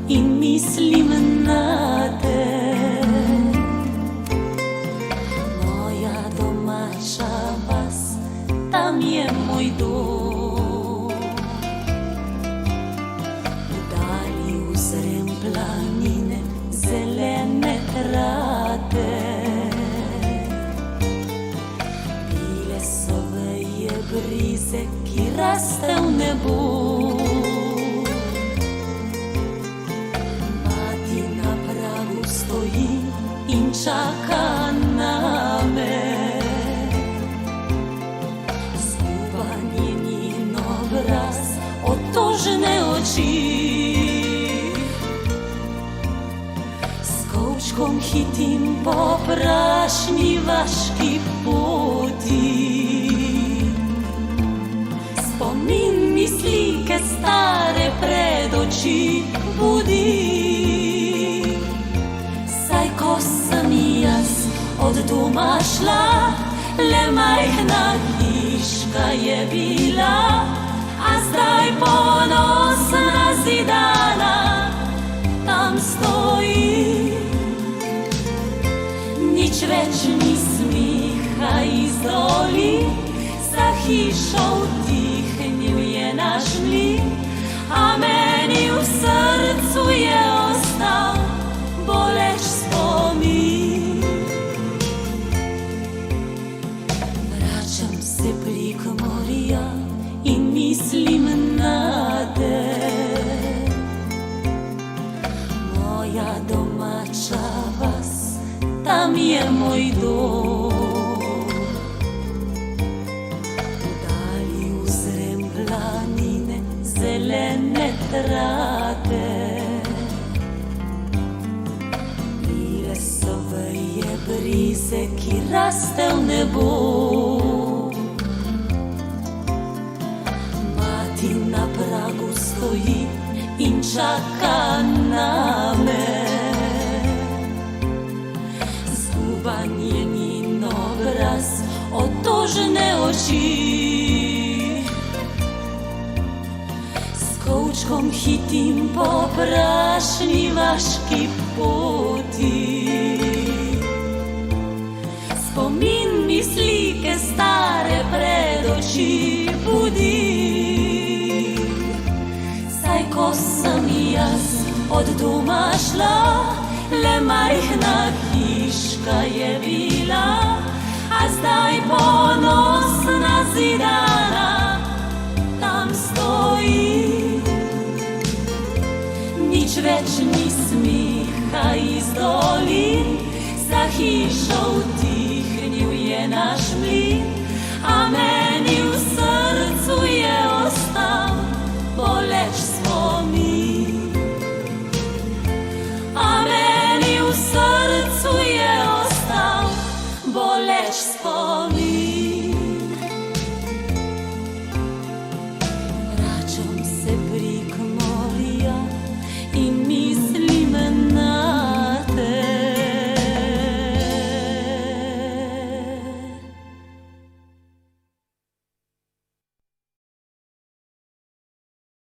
in mislim na te. Moja domača vas, tam je moj dom. V dalji uzrem planine, zelene trate. Bile so veje brize, ki raste v nebo. Stoji in čaka name. Zguban je njen obraz, otožne oči. S kovčkom hitim po prašni vaški poti. Spomin mi slike stare pred oči budi. Ko sem jaz od doma šla, le majhna hiška je bila, a zdaj ponosna zidana tam stoji. Nič več ni smeha iz dolin, za hišo utihnil je naš mlin, a meni v srcu je ostal boleč spomin. Vračam se prek morja in mislim na te. Moja domača vas, tam je moj dom. V dalji uzrem planine, zelene trate. Brize, ki raste v nebo. Mati na pragu stoji in čaka name. Zguban je njen obraz, otožne oči. S kovčkom hitim po prašni vaški poti. Spomin mi slike stare pred oči budi. Saj ko sem jaz od doma šla, le majhna hiška je bila, a zdaj ponosna zidana tam stoji. Nič več ni smeha iz dolin, za hišo utihnil je naš mlin, a